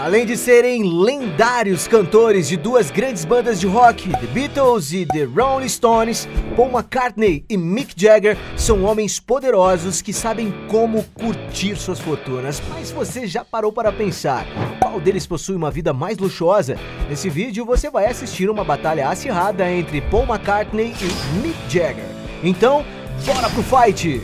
Além de serem lendários cantores de duas grandes bandas de rock, The Beatles e The Rolling Stones, Paul McCartney e Mick Jagger são homens poderosos que sabem como curtir suas fortunas. Mas você já parou para pensar, qual deles possui uma vida mais luxuosa? Nesse vídeo você vai assistir uma batalha acirrada entre Paul McCartney e Mick Jagger. Então, bora pro fight!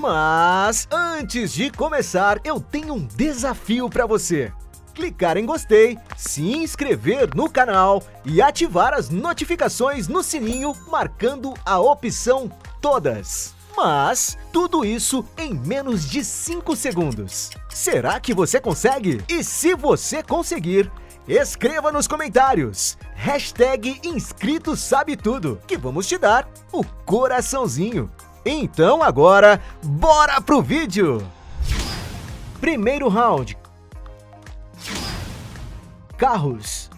Mas antes de começar, eu tenho um desafio para você. Clicar em gostei, se inscrever no canal e ativar as notificações no sininho, marcando a opção todas. Mas tudo isso em menos de 5 segundos. Será que você consegue? E se você conseguir, escreva nos comentários #InscritoSabeTudo, que vamos te dar o coraçãozinho. Então agora, bora pro vídeo! Primeiro round. Carros.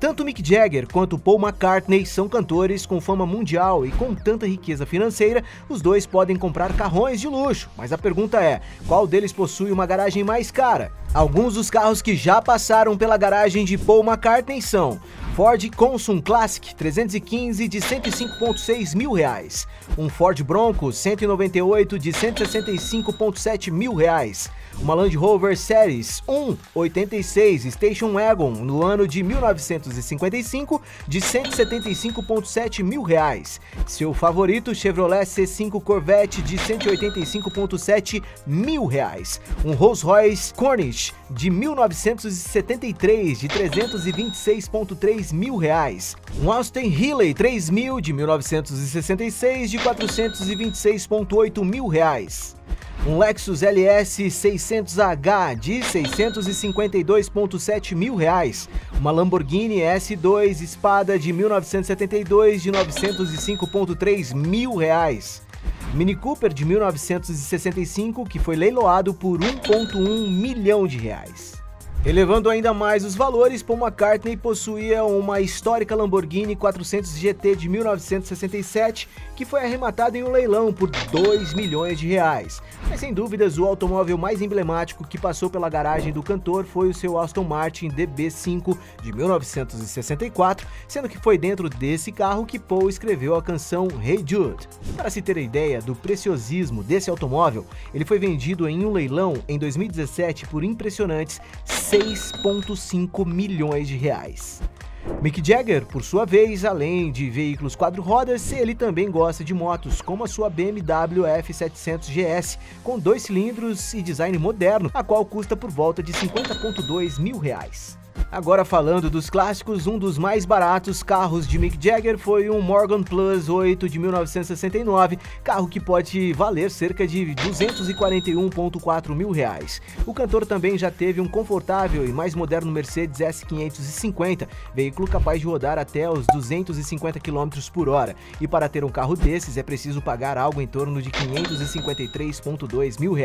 Tanto Mick Jagger quanto Paul McCartney são cantores com fama mundial e com tanta riqueza financeira, os dois podem comprar carrões de luxo, mas a pergunta é, qual deles possui uma garagem mais cara? Alguns dos carros que já passaram pela garagem de Paul McCartney são Ford Consum Classic 315 de R$105.6 mil, um Ford Bronco 198 de R$165.7 mil, uma Land Rover Series 1 86 Station Wagon no ano de 1955 de R$175.7 mil, seu favorito Chevrolet C5 Corvette de R$185.7 mil, um Rolls Royce Corniche de 1973 de R$326.3 mil, um Austin Healey 3000 de 1966 de R$426.8 mil, um Lexus LS 600H de R$652.7 mil, uma Lamborghini S2 Espada de 1972 de R$905.3 mil, Mini Cooper de 1965 que foi leiloado por R$1.1 milhão. Elevando ainda mais os valores, Paul McCartney possuía uma histórica Lamborghini 400 GT de 1967 que foi arrematada em um leilão por R$2 milhões. Mas sem dúvidas o automóvel mais emblemático que passou pela garagem do cantor foi o seu Aston Martin DB5 de 1964, sendo que foi dentro desse carro que Paul escreveu a canção Hey Jude. Para se ter a ideia do preciosismo desse automóvel, ele foi vendido em um leilão em 2017 por impressionantes R$6.5 milhões. Mick Jagger, por sua vez, além de veículos quatro-rodas, ele também gosta de motos, como a sua BMW F700 GS, com 2 cilindros e design moderno, a qual custa por volta de R$50.2 mil. Agora falando dos clássicos, um dos mais baratos carros de Mick Jagger foi um Morgan Plus 8 de 1969, carro que pode valer cerca de R$241.4 mil. O cantor também já teve um confortável e mais moderno Mercedes S550, veículo capaz de rodar até os 250 km por hora, e para ter um carro desses é preciso pagar algo em torno de R$553.2 mil.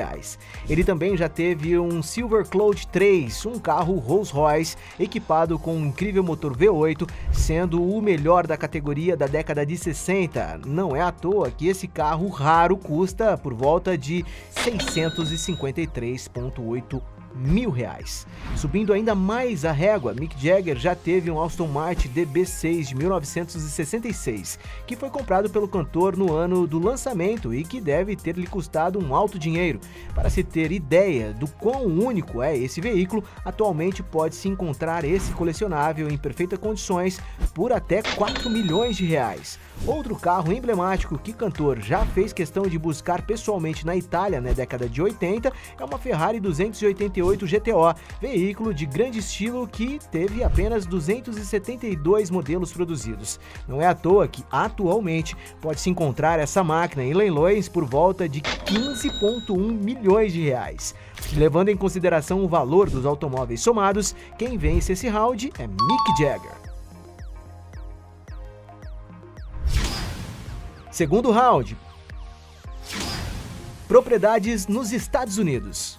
Ele também já teve um Silver Cloud 3, um carro Rolls Royce, equipado com um incrível motor V8, sendo o melhor da categoria da década de 60. Não é à toa que esse carro raro custa por volta de R$653.8 mil. Subindo ainda mais a régua, Mick Jagger já teve um Aston Martin DB6 de 1966, que foi comprado pelo cantor no ano do lançamento e que deve ter lhe custado um alto dinheiro. Para se ter ideia do quão único é esse veículo, atualmente pode-se encontrar esse colecionável em perfeitas condições por até R$4 milhões. Outro carro emblemático que o cantor já fez questão de buscar pessoalmente na Itália na década de 80 é uma Ferrari 288 GTO, veículo de grande estilo que teve apenas 272 modelos produzidos. Não é à toa que atualmente pode-se encontrar essa máquina em leilões por volta de R$15.1 milhões. Levando em consideração o valor dos automóveis somados, quem vence esse round é Mick Jagger. Segundo round. Propriedades nos Estados Unidos.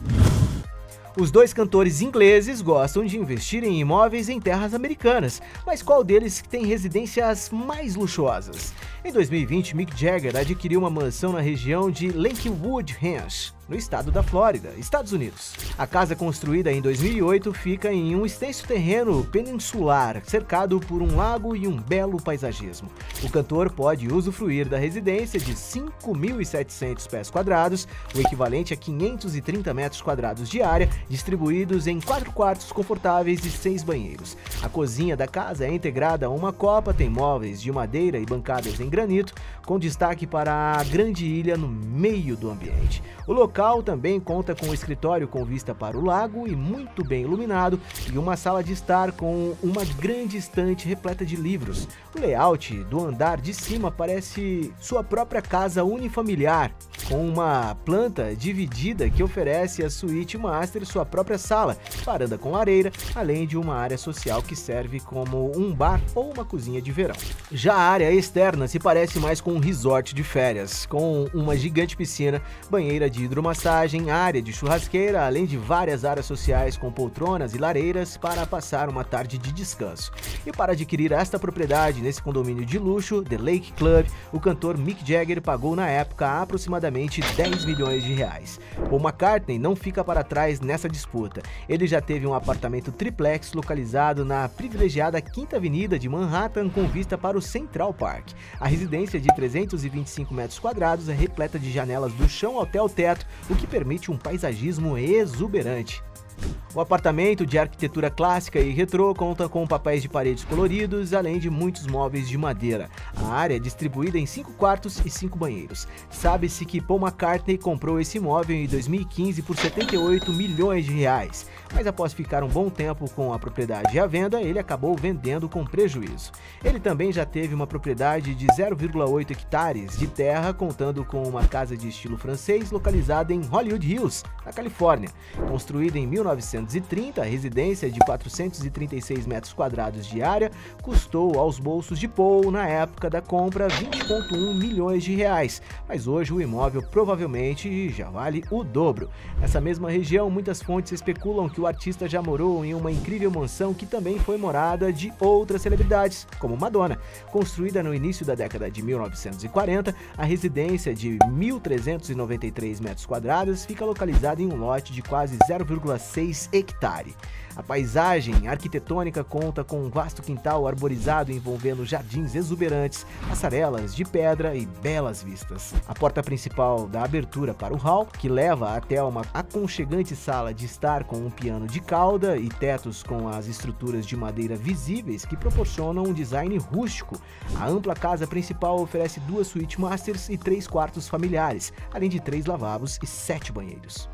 Os dois cantores ingleses gostam de investir em imóveis em terras americanas, mas qual deles tem residências mais luxuosas? Em 2020, Mick Jagger adquiriu uma mansão na região de Lakewood Ranch, no estado da Flórida, Estados Unidos. A casa, construída em 2008, fica em um extenso terreno peninsular, cercado por um lago e um belo paisagismo. O cantor pode usufruir da residência de 5.700 pés quadrados, o equivalente a 530 metros quadrados de área, distribuídos em 4 quartos confortáveis e 6 banheiros. A cozinha da casa é integrada a uma copa, tem móveis de madeira e bancadas em granito, com destaque para a grande ilha no meio do ambiente. O local também conta com um escritório com vista para o lago e muito bem iluminado, e uma sala de estar com uma grande estante repleta de livros. O layout do andar de cima parece sua própria casa unifamiliar, com uma planta dividida que oferece à suíte master sua própria sala, varanda com lareira, além de uma área social que serve como um bar ou uma cozinha de verão. Já a área externa se parece mais com um resort de férias, com uma gigante piscina, banheira de hidromassagem, área de churrasqueira, além de várias áreas sociais com poltronas e lareiras para passar uma tarde de descanso. E para adquirir esta propriedade nesse condomínio de luxo, The Lake Club, o cantor Mick Jagger pagou na época aproximadamente 10 milhões de reais. Paul McCartney não fica para trás nessa disputa. Ele já teve um apartamento triplex localizado na privilegiada 5ª Avenida de Manhattan com vista para o Central Park. A residência de 325 metros quadrados é repleta de janelas do chão até o teto, o que permite um paisagismo exuberante. O apartamento, de arquitetura clássica e retrô, conta com papéis de paredes coloridos, além de muitos móveis de madeira. A área é distribuída em 5 quartos e 5 banheiros. Sabe-se que Paul McCartney comprou esse imóvel em 2015 por 78 milhões de reais, mas após ficar um bom tempo com a propriedade à venda, ele acabou vendendo com prejuízo. Ele também já teve uma propriedade de 0,8 hectares de terra, contando com uma casa de estilo francês localizada em Hollywood Hills, na Califórnia. Construída em 1930, a residência de 436 metros quadrados de área custou aos bolsos de Paul, na época da compra, 20,1 milhões de reais, mas hoje o imóvel provavelmente já vale o dobro. Nessa mesma região, muitas fontes especulam que o artista já morou em uma incrível mansão que também foi morada de outras celebridades, como Madonna. Construída no início da década de 1940, a residência de 1.393 metros quadrados fica localizada em um lote de quase 0,6 hectare. A paisagem arquitetônica conta com um vasto quintal arborizado envolvendo jardins exuberantes, passarelas de pedra e belas vistas. A porta principal dá abertura para o hall, que leva até uma aconchegante sala de estar com um piano de cauda e tetos com as estruturas de madeira visíveis que proporcionam um design rústico. A ampla casa principal oferece 2 suítes masters e 3 quartos familiares, além de 3 lavabos e 7 banheiros.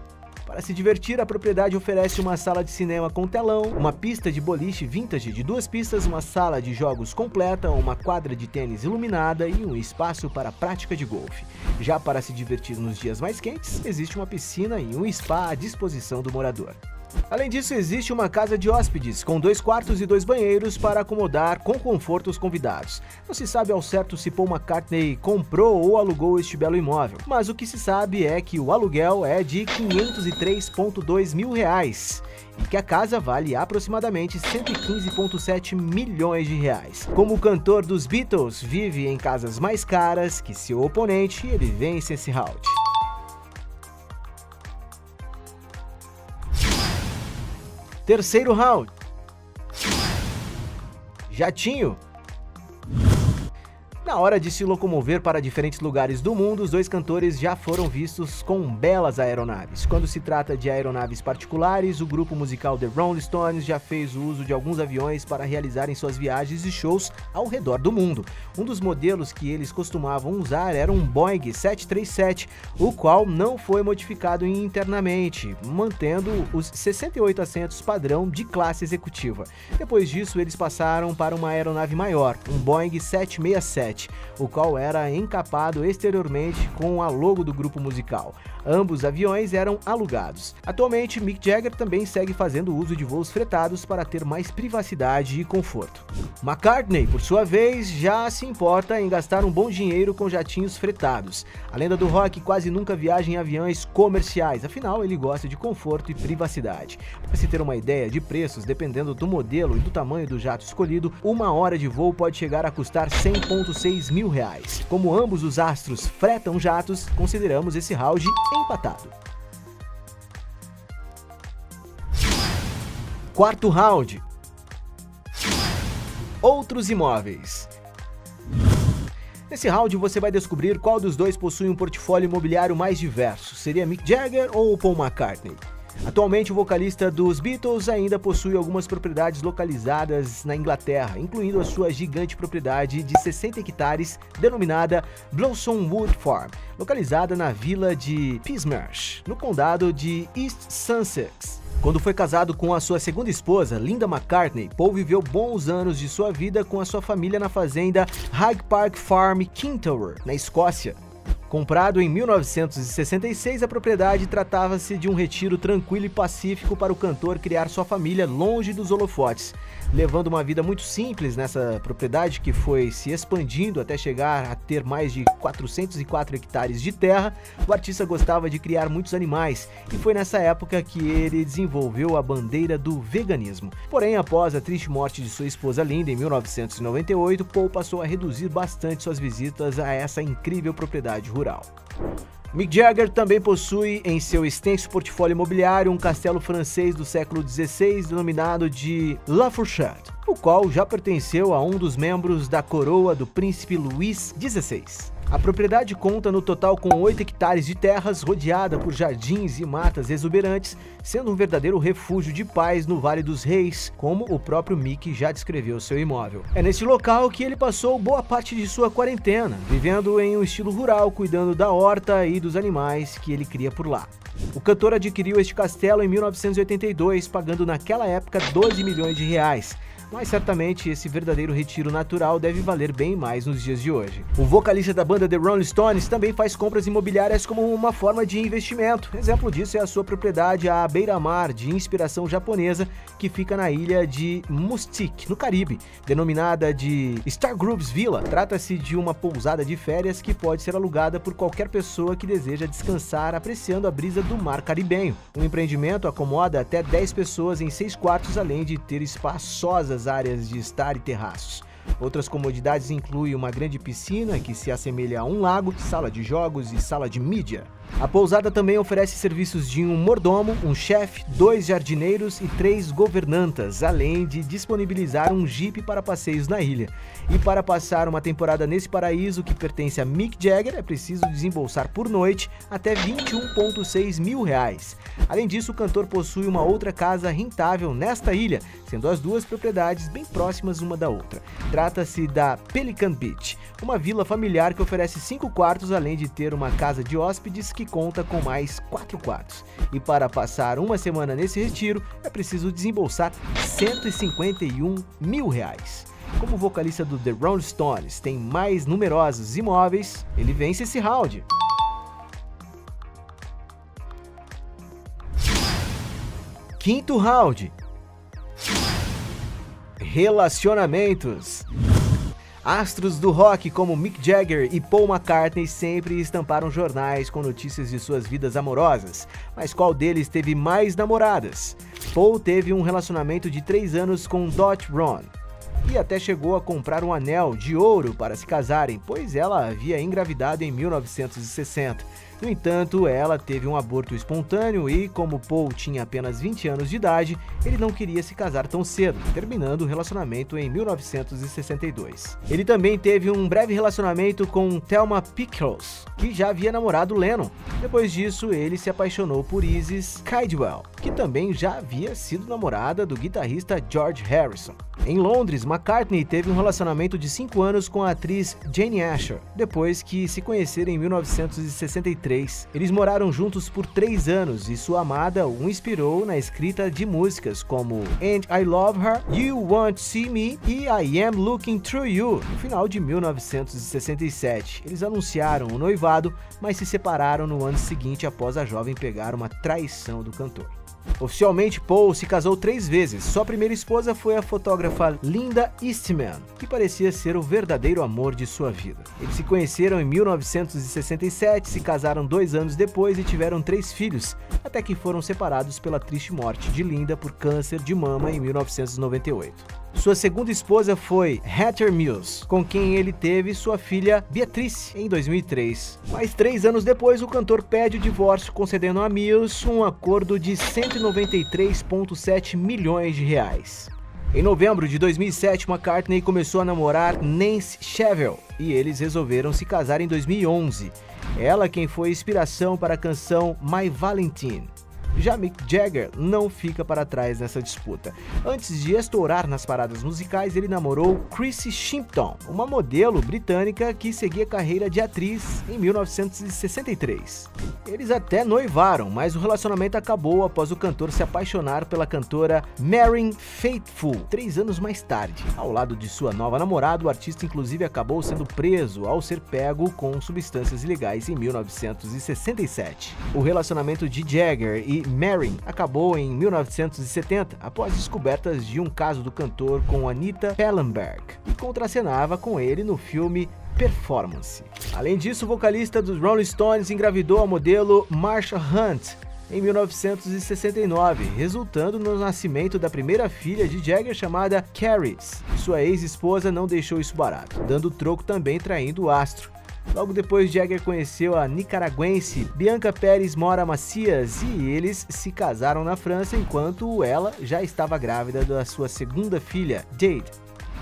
Para se divertir, a propriedade oferece uma sala de cinema com telão, uma pista de boliche vintage de 2 pistas, uma sala de jogos completa, uma quadra de tênis iluminada e um espaço para a prática de golfe. Já para se divertir nos dias mais quentes, existe uma piscina e um spa à disposição do morador. Além disso, existe uma casa de hóspedes, com 2 quartos e 2 banheiros para acomodar com conforto os convidados. Não se sabe ao certo se Paul McCartney comprou ou alugou este belo imóvel, mas o que se sabe é que o aluguel é de 503,2 mil reais e que a casa vale aproximadamente 115,7 milhões de reais. Como o cantor dos Beatles vive em casas mais caras que seu oponente, ele vence esse round. Terceiro round. Jatinho. Na hora de se locomover para diferentes lugares do mundo, os dois cantores já foram vistos com belas aeronaves. Quando se trata de aeronaves particulares, o grupo musical The Rolling Stones já fez o uso de alguns aviões para realizarem suas viagens e shows ao redor do mundo. Um dos modelos que eles costumavam usar era um Boeing 737, o qual não foi modificado internamente, mantendo os 68 assentos padrão de classe executiva. Depois disso, eles passaram para uma aeronave maior, um Boeing 767, o qual era encapado exteriormente com a logo do grupo musical. Ambos aviões eram alugados. Atualmente, Mick Jagger também segue fazendo uso de voos fretados para ter mais privacidade e conforto. McCartney, por sua vez, já se importa em gastar um bom dinheiro com jatinhos fretados. A lenda do rock quase nunca viaja em aviões comerciais, afinal ele gosta de conforto e privacidade. Para se ter uma ideia de preços, dependendo do modelo e do tamanho do jato escolhido, uma hora de voo pode chegar a custar R$100,6 mil. Como ambos os astros fretam jatos, consideramos esse round empatado. Quarto round. Outros imóveis. Nesse round você vai descobrir qual dos dois possui um portfólio imobiliário mais diverso. Seria Mick Jagger ou Paul McCartney? Atualmente, o vocalista dos Beatles ainda possui algumas propriedades localizadas na Inglaterra, incluindo a sua gigante propriedade de 60 hectares, denominada Blossomwood Farm, localizada na vila de Peasmarsh, no condado de East Sussex. Quando foi casado com a sua segunda esposa, Linda McCartney, Paul viveu bons anos de sua vida com a sua família na fazenda Hyde Park Farm, Kintower, na Escócia. Comprado em 1966, a propriedade tratava-se de um retiro tranquilo e pacífico para o cantor criar sua família longe dos holofotes. Levando uma vida muito simples nessa propriedade, que foi se expandindo até chegar a ter mais de 404 hectares de terra, o artista gostava de criar muitos animais, e foi nessa época que ele desenvolveu a bandeira do veganismo. Porém, após a triste morte de sua esposa Linda em 1998, Paul passou a reduzir bastante suas visitas a essa incrível propriedade rural. Mick Jagger também possui em seu extenso portfólio imobiliário um castelo francês do século XVI denominado de La Fourchette, o qual já pertenceu a um dos membros da coroa do príncipe Luís XVI. A propriedade conta no total com 8 hectares de terras, rodeada por jardins e matas exuberantes, sendo um verdadeiro refúgio de paz no Vale dos Reis, como o próprio Mick já descreveu seu imóvel. É nesse local que ele passou boa parte de sua quarentena, vivendo em um estilo rural, cuidando da horta e dos animais que ele cria por lá. O cantor adquiriu este castelo em 1982, pagando naquela época 12 milhões de reais. Mas certamente esse verdadeiro retiro natural deve valer bem mais nos dias de hoje. O vocalista da banda The Rolling Stones também faz compras imobiliárias como uma forma de investimento. Exemplo disso é a sua propriedade à beira-mar de inspiração japonesa, que fica na ilha de Mustique, no Caribe, denominada de Star Grooves Villa. Trata-se de uma pousada de férias que pode ser alugada por qualquer pessoa que deseja descansar apreciando a brisa do mar caribenho. O empreendimento acomoda até 10 pessoas em 6 quartos, além de ter espaçosas áreas de estar e terraços. Outras comodidades incluem uma grande piscina que se assemelha a um lago, sala de jogos e sala de mídia. A pousada também oferece serviços de um mordomo, um chefe, 2 jardineiros e 3 governantas, além de disponibilizar um jipe para passeios na ilha. E para passar uma temporada nesse paraíso que pertence a Mick Jagger, é preciso desembolsar por noite até R$21,6 mil. Além disso, o cantor possui uma outra casa rentável nesta ilha, sendo as duas propriedades bem próximas uma da outra. Trata-se da Pelican Beach, uma vila familiar que oferece 5 quartos, além de ter uma casa de hóspedes que conta com mais 4 quartos. E para passar uma semana nesse retiro, é preciso desembolsar R$151 mil. Como o vocalista do The Rolling Stones tem mais numerosos imóveis, ele vence esse round. Quinto round. Relacionamentos. Astros do rock como Mick Jagger e Paul McCartney sempre estamparam jornais com notícias de suas vidas amorosas. Mas qual deles teve mais namoradas? Paul teve um relacionamento de 3 anos com Dot Ron e até chegou a comprar um anel de ouro para se casarem, pois ela havia engravidado em 1960. No entanto, ela teve um aborto espontâneo e, como Paul tinha apenas 20 anos de idade, ele não queria se casar tão cedo, terminando o relacionamento em 1962. Ele também teve um breve relacionamento com Thelma Pickles, que já havia namorado Lennon. Depois disso, ele se apaixonou por Isis Caldwell, que também já havia sido namorada do guitarrista George Harrison. Em Londres, McCartney teve um relacionamento de 5 anos com a atriz Jane Asher, depois que se conheceram em 1963. 2003. Eles moraram juntos por 3 anos e sua amada o inspirou na escrita de músicas como And I Love Her, You Want to See Me e I Am Looking Through You. No final de 1967, eles anunciaram o noivado, mas se separaram no ano seguinte após a jovem pegar uma traição do cantor. Oficialmente, Paul se casou 3 vezes. Sua primeira esposa foi a fotógrafa Linda Eastman, que parecia ser o verdadeiro amor de sua vida. Eles se conheceram em 1967, se casaram 2 anos depois e tiveram 3 filhos, até que foram separados pela triste morte de Linda por câncer de mama em 1998. Sua segunda esposa foi Heather Mills, com quem ele teve sua filha Beatrice em 2003. Mas 3 anos depois, o cantor pede o divórcio, concedendo a Mills um acordo de 193,7 milhões de reais. Em novembro de 2007, McCartney começou a namorar Nancy Shevell e eles resolveram se casar em 2011. Ela quem foi inspiração para a canção My Valentine. Já Mick Jagger não fica para trás nessa disputa. Antes de estourar nas paradas musicais, ele namorou Chrissy Shimpton, uma modelo britânica que seguia carreira de atriz em 1963. Eles até noivaram, mas o relacionamento acabou após o cantor se apaixonar pela cantora Mary Faithfull 3 anos mais tarde. Ao lado de sua nova namorada, o artista inclusive acabou sendo preso ao ser pego com substâncias ilegais em 1967. O relacionamento de Jagger e Mary acabou em 1970, após descobertas de um caso do cantor com Anita Pallenberg, que contracenava com ele no filme Performance. Além disso, o vocalista dos Rolling Stones engravidou a modelo Marsha Hunt em 1969, resultando no nascimento da primeira filha de Jagger chamada Caris. Sua ex-esposa não deixou isso barato, dando troco também traindo o astro. Logo depois, Jagger conheceu a nicaragüense Bianca Pérez Mora Macias e eles se casaram na França enquanto ela já estava grávida da sua segunda filha, Jade.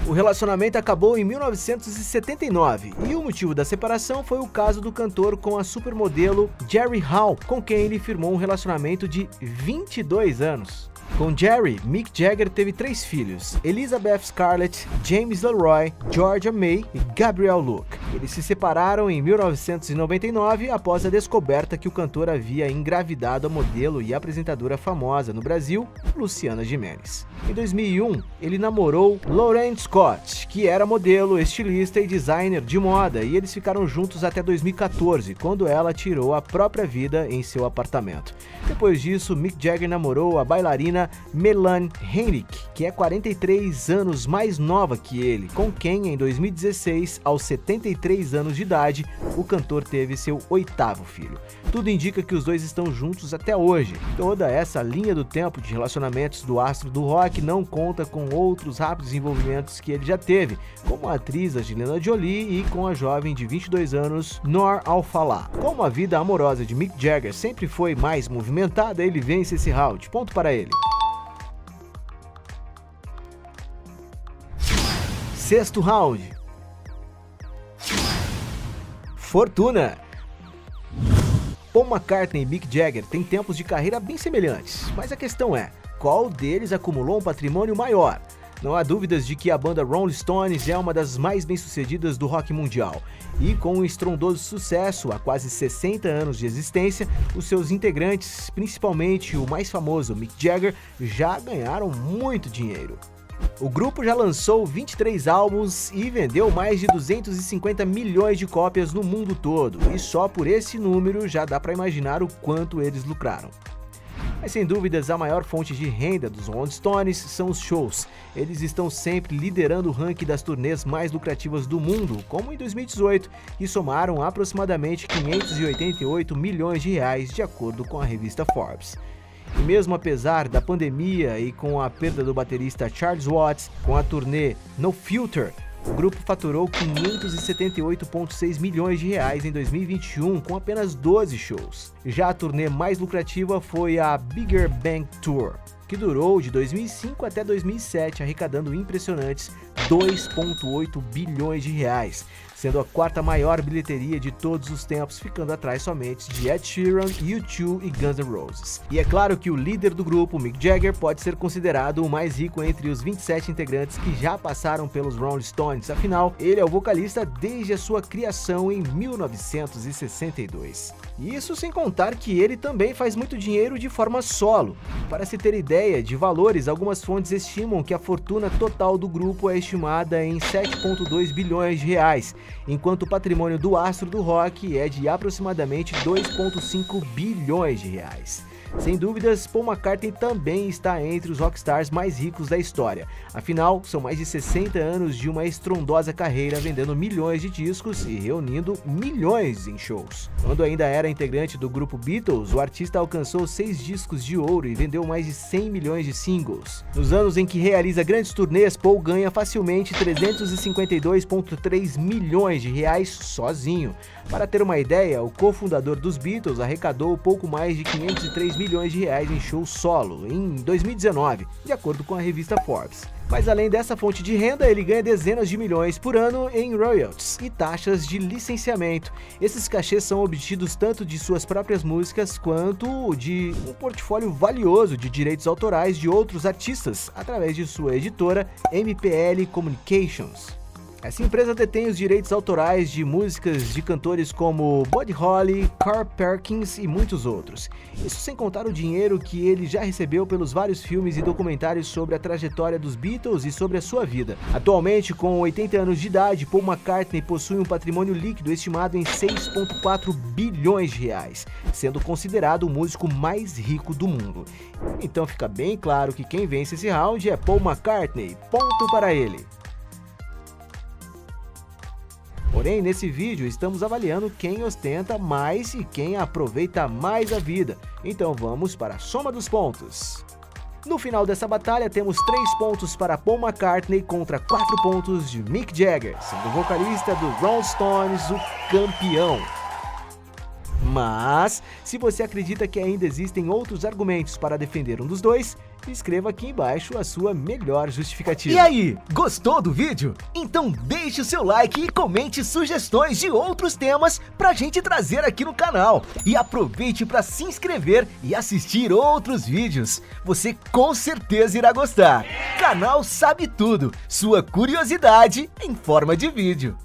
O relacionamento acabou em 1979 e o motivo da separação foi o caso do cantor com a supermodelo Jerry Hall, com quem ele firmou um relacionamento de 22 anos. Com Jerry, Mick Jagger teve 3 filhos: Elizabeth Scarlett, James Leroy, Georgia May e Gabriel Luke. Eles se separaram em 1999 após a descoberta que o cantor havia engravidado a modelo e apresentadora famosa no Brasil, Luciana Gimenez. Em 2001, ele namorou Lauren Scott, que era modelo, estilista e designer de moda, e eles ficaram juntos até 2014, quando ela tirou a própria vida em seu apartamento. Depois disso, Mick Jagger namorou a bailarina Melanie Henrich, que é 43 anos mais nova que ele, com quem em 2016, aos 73 anos de idade, o cantor teve seu 8º filho. Tudo indica que os dois estão juntos até hoje. Toda essa linha do tempo de relacionamentos do astro do rock não conta com outros rápidos envolvimentos que ele já teve, como a atriz Angelina Jolie e com a jovem de 22 anos Noor Al-Fallah. Como a vida amorosa de Mick Jagger sempre foi mais movimentada, ele vence esse round. Ponto para ele. 6º round. Fortuna. Paul McCartney e Mick Jagger têm tempos de carreira bem semelhantes, mas a questão é, qual deles acumulou um patrimônio maior? Não há dúvidas de que a banda Rolling Stones é uma das mais bem-sucedidas do rock mundial, e com um estrondoso sucesso há quase 60 anos de existência, os seus integrantes, principalmente o mais famoso Mick Jagger, já ganharam muito dinheiro. O grupo já lançou 23 álbuns e vendeu mais de 250 milhões de cópias no mundo todo, e só por esse número já dá para imaginar o quanto eles lucraram. Mas sem dúvidas, a maior fonte de renda dos Rolling Stones são os shows. Eles estão sempre liderando o ranking das turnês mais lucrativas do mundo, como em 2018, e somaram aproximadamente 588 milhões de reais, de acordo com a revista Forbes. E mesmo apesar da pandemia e com a perda do baterista Charles Watts, com a turnê No Filter, o grupo faturou 578,6 milhões de reais em 2021 com apenas 12 shows. Já a turnê mais lucrativa foi a Bigger Bang Tour, que durou de 2005 até 2007, arrecadando impressionantes 2,8 bilhões de reais, sendo a quarta maior bilheteria de todos os tempos, ficando atrás somente de Ed Sheeran, U2 e Guns N' Roses. E é claro que o líder do grupo, Mick Jagger, pode ser considerado o mais rico entre os 27 integrantes que já passaram pelos Rolling Stones, afinal, ele é o vocalista desde a sua criação em 1962. E isso sem contar que ele também faz muito dinheiro de forma solo. Para se ter ideia de valores, algumas fontes estimam que a fortuna total do grupo é estimada em 7,2 bilhões de reais, enquanto o patrimônio do astro do rock é de aproximadamente 2,5 bilhões de reais. Sem dúvidas, Paul McCartney também está entre os rockstars mais ricos da história. Afinal, são mais de 60 anos de uma estrondosa carreira vendendo milhões de discos e reunindo milhões em shows. Quando ainda era integrante do grupo Beatles, o artista alcançou 6 discos de ouro e vendeu mais de 100 milhões de singles. Nos anos em que realiza grandes turnês, Paul ganha facilmente 352,3 milhões de reais sozinho. Para ter uma ideia, o cofundador dos Beatles arrecadou pouco mais de 503 milhões de reais em show solo em 2019, de acordo com a revista Forbes. Mas além dessa fonte de renda, ele ganha dezenas de milhões por ano em royalties e taxas de licenciamento. Esses cachês são obtidos tanto de suas próprias músicas quanto de um portfólio valioso de direitos autorais de outros artistas, através de sua editora MPL Communications. Essa empresa detém os direitos autorais de músicas de cantores como Buddy Holly, Carl Perkins e muitos outros. Isso sem contar o dinheiro que ele já recebeu pelos vários filmes e documentários sobre a trajetória dos Beatles e sobre a sua vida. Atualmente, com 80 anos de idade, Paul McCartney possui um patrimônio líquido estimado em 6,4 bilhões de reais, sendo considerado o músico mais rico do mundo. Então fica bem claro que quem vence esse round é Paul McCartney. Ponto para ele. Porém, nesse vídeo estamos avaliando quem ostenta mais e quem aproveita mais a vida. Então vamos para a soma dos pontos. No final dessa batalha temos 3 pontos para Paul McCartney contra 4 pontos de Mick Jagger, sendo o vocalista do Rolling Stones o campeão. Mas, se você acredita que ainda existem outros argumentos para defender um dos dois, escreva aqui embaixo a sua melhor justificativa. E aí, gostou do vídeo? Então deixe o seu like e comente sugestões de outros temas pra gente trazer aqui no canal. E aproveite para se inscrever e assistir outros vídeos. Você com certeza irá gostar. Canal Sabe Tudo, sua curiosidade em forma de vídeo.